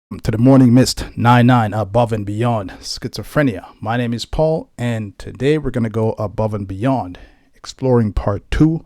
To the Morning Mist 99 Above and Beyond Schizophrenia. My name is Paul, and today we're going to go above and beyond, exploring part two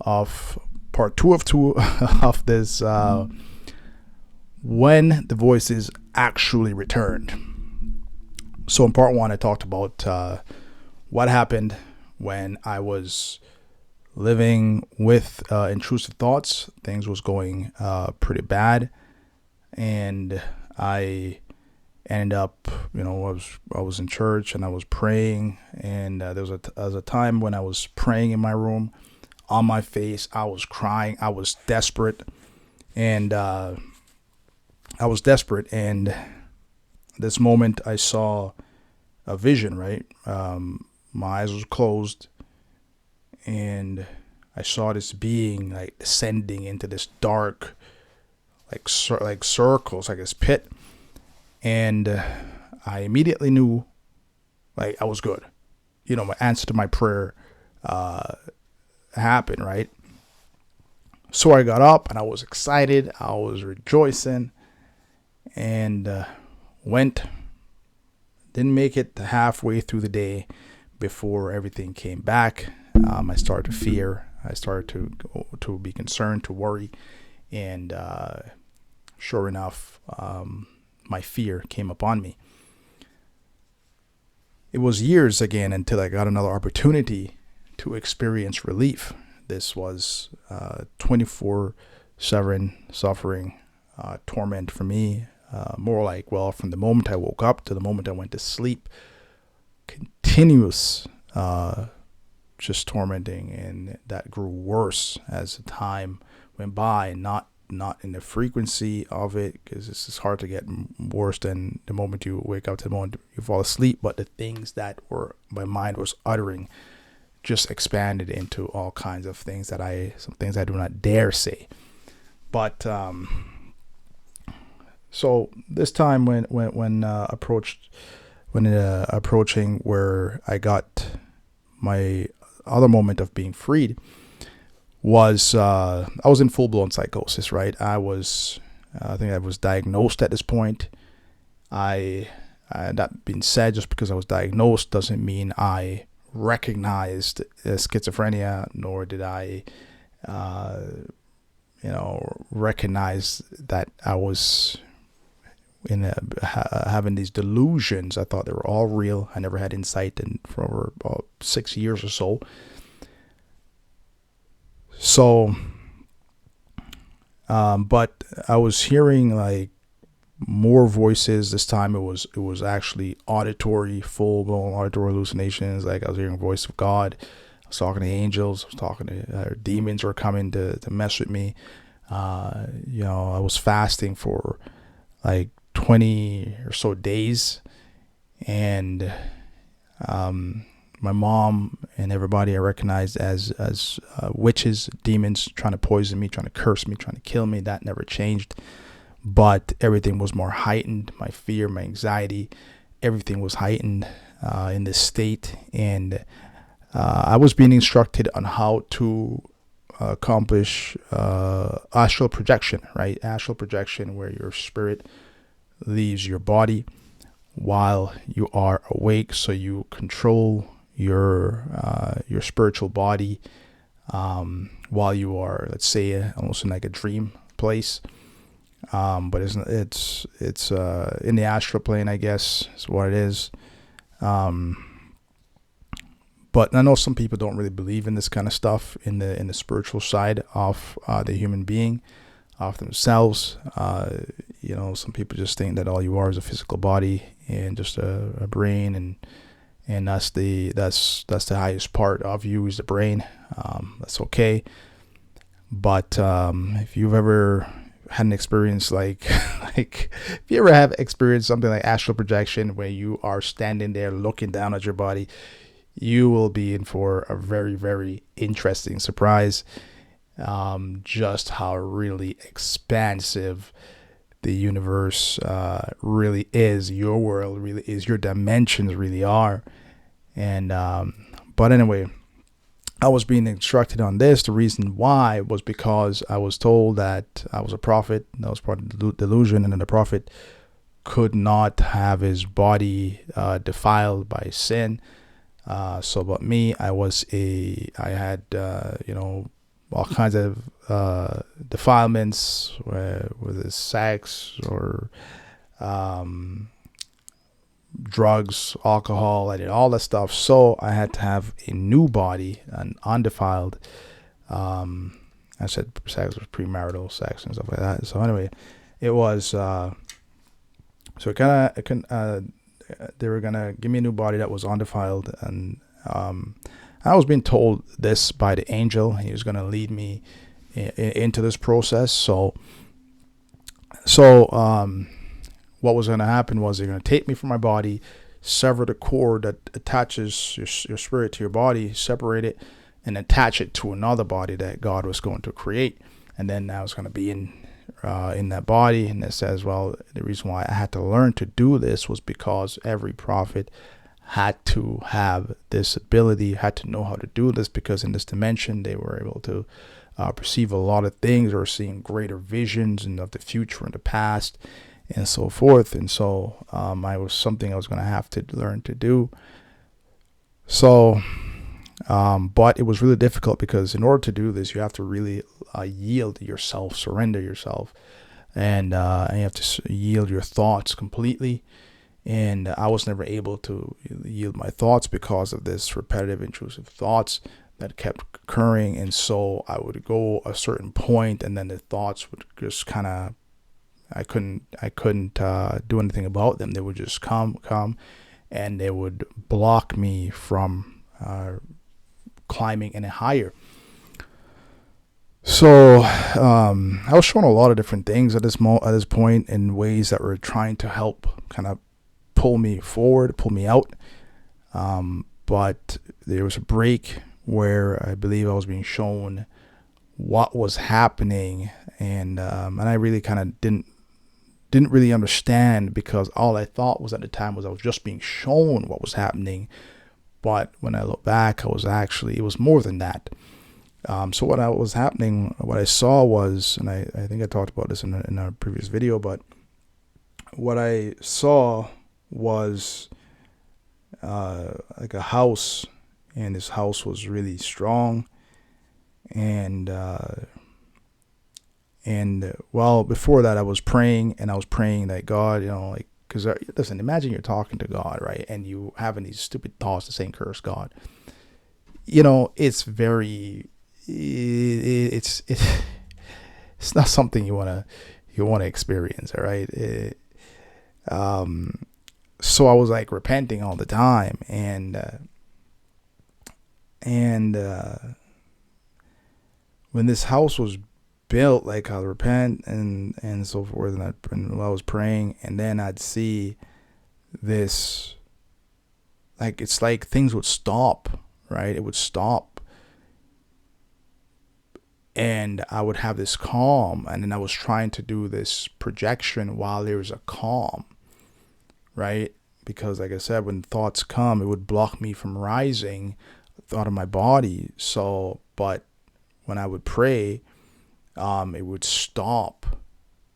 of two of this when the voices actually returned. So in part one, I talked about what happened when I was living with intrusive thoughts. Things was going pretty bad, and I ended up, I was in church and I was praying, and there was a time when I was praying in my room, on my face. I was crying. I was desperate, and this moment I saw a vision. Right, my eyes was closed, and I saw this being like descending into this dark, like circles, like this pit, and I immediately knew, like, I was good. My answer to my prayer happened, right? So I got up and I was excited. I was rejoicing, and went. Didn't make it halfway through the day before everything came back. I started to fear. I started to be concerned, to worry, and sure enough, my fear came upon me. It was years again until I got another opportunity to experience relief. This was 24/7 suffering, torment for me. More like, well, from the moment I woke up to the moment I went to sleep, continuous, just tormenting, and that grew worse as the time went by. Not in the frequency of it, because it's hard to get worse than the moment you wake up to the moment you fall asleep, but the things that were my mind was uttering just expanded into all kinds of things some things I do not dare say. But so this time when approaching where I got my other moment of being freed, was I was in full blown psychosis. Right, I think I was diagnosed at this point. That being said, just because I was diagnosed doesn't mean I recognized schizophrenia, nor did I, recognize that I was having these delusions. I thought they were all real. I never had insight for over about 6 years or so. So, but I was hearing like more voices. This time it was actually auditory, full blown auditory hallucinations. Like I was hearing the voice of God. I was talking to angels. I was talking to demons were coming to mess with me. I was fasting for like 20 or so days, and my mom and everybody I recognized as witches, demons, trying to poison me, trying to curse me, trying to kill me. That never changed, but everything was more heightened. My fear, my anxiety, everything was heightened in this state, and I was being instructed on how to accomplish astral projection. Right, astral projection, where your spirit leaves your body while you are awake, so you control your spiritual body while you are, let's say, almost in like a dream place. But it's in the astral plane, I guess is what it is. But I know some people don't really believe in this kind of stuff in the spiritual side of the human being, of themselves. Some people just think that all you are is a physical body and just a brain, and that's the highest part of you is the brain. That's okay. But if you've ever had an experience like if you ever have experienced something like astral projection, where you are standing there looking down at your body, you will be in for a very, very interesting surprise. Just how really expansive the universe really is, your world really is, your dimensions really are. And but anyway, I was being instructed on this. The reason why was because I was told that I was a prophet. That was part of the delusion, and then the prophet could not have his body defiled by sin. But me, I had, all kinds of defilements, whether it's sex or drugs, alcohol. I did all that stuff. So I had to have a new body, an undefiled. I said sex was premarital sex and stuff like that. So anyway, it was, so they were going to give me a new body that was undefiled. And I was being told this by the angel. He was going to lead me into this process. So what was going to happen was they're going to take me from my body, sever the cord that attaches your spirit to your body, separate it, and attach it to another body that God was going to create. And then I was going to be in that body. And it says, well, the reason why I had to learn to do this was because every prophet had to have this ability, had to know how to do this, because in this dimension they were able to perceive a lot of things, or seeing greater visions and of the future and the past and so forth. And so I was something I was going to have to learn to do. So but it was really difficult, because in order to do this, you have to really yield yourself, surrender yourself, and you have to yield your thoughts completely. And I was never able to yield my thoughts because of this repetitive, intrusive thoughts that kept occurring. And so I would go a certain point, and then the thoughts would just kind of, I couldn't do anything about them. They would just come, and they would block me from climbing any higher. So I was shown a lot of different things at this point, in ways that were trying to help kind of pull me forward, pull me out. But there was a break where I believe I was being shown what was happening, and I really kind of didn't really understand, because all I thought was at the time was I was just being shown what was happening. But when I look back, it was more than that. So what I saw was, and I think I talked about this in a previous video, but what I saw was like a house, and this house was really strong. And well, before that, I was praying that God, because listen, imagine you're talking to God, right? And you having these stupid thoughts to saying curse God. It's very, it's not something you want to experience, all right? So I was like repenting all the time, and when this house was built, like, I'll repent and so forth, and I was praying, and then I'd see this, like, it's like things would stop, right? It would stop, and I would have this calm, and then I was trying to do this projection while there was a calm, right? Because, like I said, when thoughts come, it would block me from rising out of my body. So, but when I would pray, it would stop,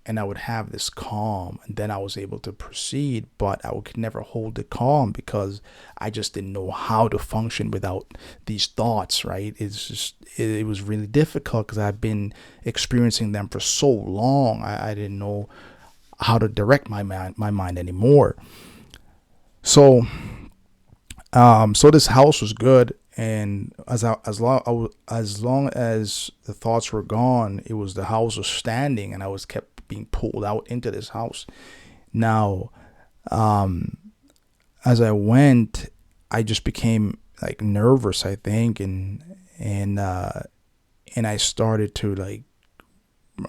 and I would have this calm, and then I was able to proceed. But I could never hold the calm, because I just didn't know how to function without these thoughts, right? It was really difficult, because I've been experiencing them for so long. I didn't know how to direct my mind anymore. So this house was good. And as long as the thoughts were gone, the house was standing, and I was kept being pulled out into this house. Now, as I went, I just became like nervous, I think, and I started to like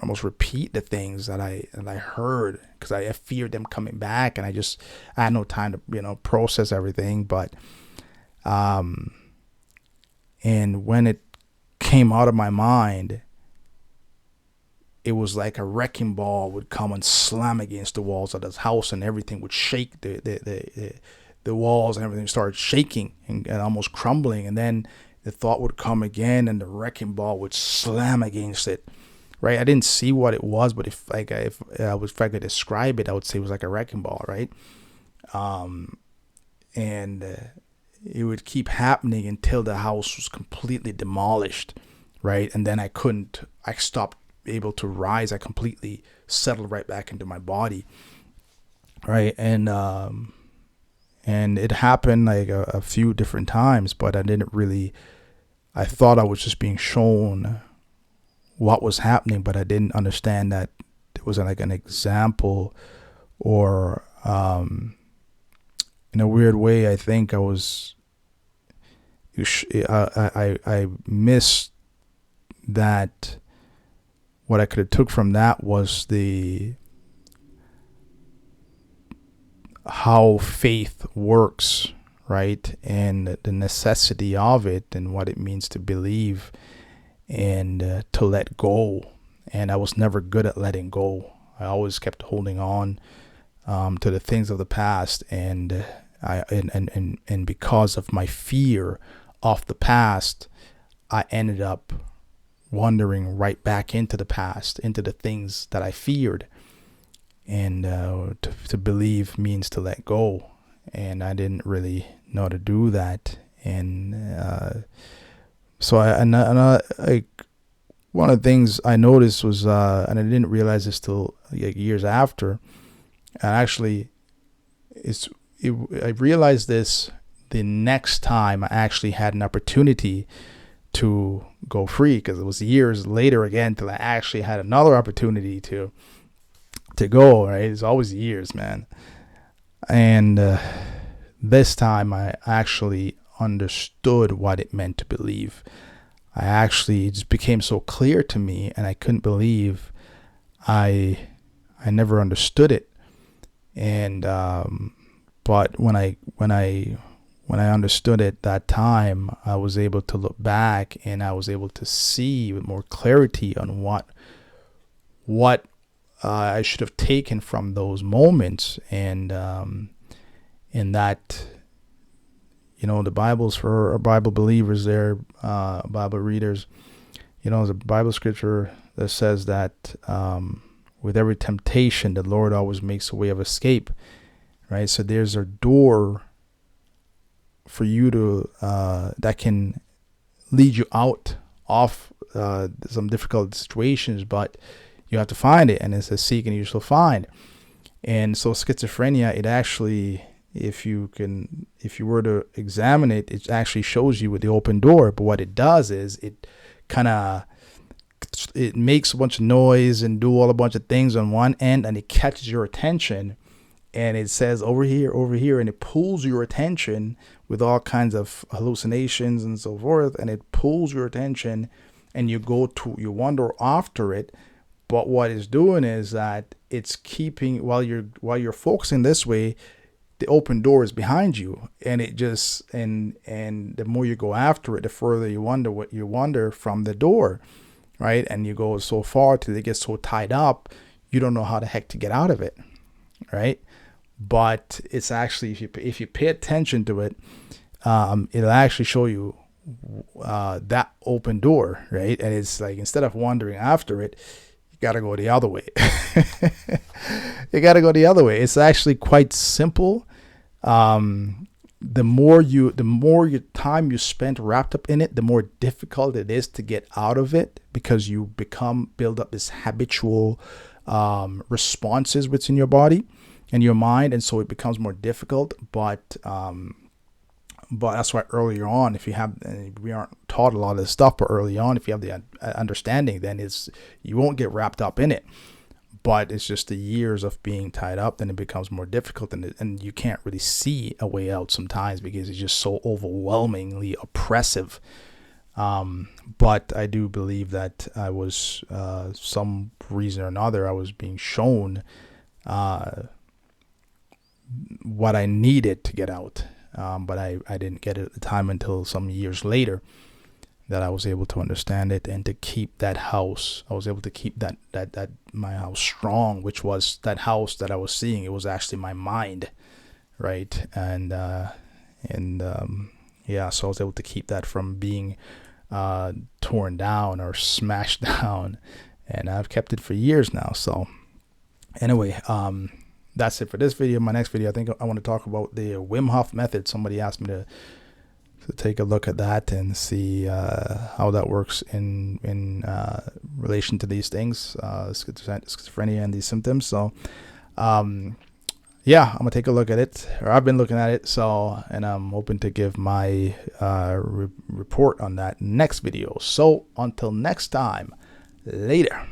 almost repeat the things that I heard, because I feared them coming back, and I had no time to process everything, but. And when it came out of my mind, it was like a wrecking ball would come and slam against the walls of this house, and everything would shake. The walls and everything started shaking and almost crumbling. And then the thought would come again, and the wrecking ball would slam against it. Right? I didn't see what it was, but if I could describe it, I would say it was like a wrecking ball, right? And it would keep happening until the house was completely demolished, right? And then I stopped able to rise. I completely settled right back into my body, right? And it happened like a few different times, but I thought I was just being shown what was happening, but I didn't understand that it was like an example, or in a weird way, I think I missed that. What I could have took from that was how faith works, right? And the necessity of it, and what it means to believe, and to let go. And I was never good at letting go. I always kept holding on to the things of the past, and because of my fear of the past, I ended up wandering right back into the past, into the things that I feared. And to believe means to let go, and I didn't really know how to do that. And so one of the things I noticed was, and I didn't realize this till like years after. And actually, I realized this the next time I actually had an opportunity to go free, because it was years later again till I actually had another opportunity to go, right? It's always years, man. And this time I actually understood what it meant to believe. It just became so clear to me, and I couldn't believe I never understood it. And but when I understood it that time, I was able to look back, and I was able to see with more clarity on what I should have taken from those moments. And in that, the Bible's for our Bible believers there, Bible readers. There's a Bible scripture that says that with every temptation, the Lord always makes a way of escape, right? So there's a door for you to that can lead you out of some difficult situations, but you have to find it. And it says, seek and you shall find. And so schizophrenia, it actually, if you were to examine it, it actually shows you with the open door. But what it does is it makes a bunch of noise and do all a bunch of things on one end, and it catches your attention, and it says over here, and it pulls your attention with all kinds of hallucinations and so forth, and it pulls your attention, and you wander after it. But what it's doing is that it's keeping, while you're focusing this way, the open door is behind you, and it just and the more you go after it, the further you wander from the door, right? And you go so far till it gets so tied up, you don't know how the heck to get out of it, right? But it's actually, if you pay attention to it, it'll actually show you that open door, right? And it's like, instead of wandering after it, you got to go the other way. You got to go the other way. It's actually quite simple. The more your time you spend wrapped up in it, the more difficult it is to get out of it, because you build up this habitual responses within your body and your mind, and so it becomes more difficult. But that's why earlier on, we aren't taught a lot of this stuff, but early on, if you have the understanding, then you won't get wrapped up in it. But it's just the years of being tied up, then it becomes more difficult, and you can't really see a way out sometimes, because it's just so overwhelmingly oppressive. But I do believe that I was, some reason or another, I was being shown what I needed to get out. But I didn't get it at the time until some years later, that I was able to understand it, and to keep that house. I was able to keep that my house strong, which was that house that I was seeing. It was actually my mind, right? And Yeah, so I was able to keep that from being torn down or smashed down, and I've kept it for years now. So anyway, that's it for this video. My next video, I think I want to talk about the Wim Hof method. Somebody asked me to take a look at that and see how that works in relation to these things, schizophrenia and these symptoms. So yeah, I'm gonna take a look at it, or I've been looking at it. So, and I'm hoping to give my report on that next video. So until next time, later.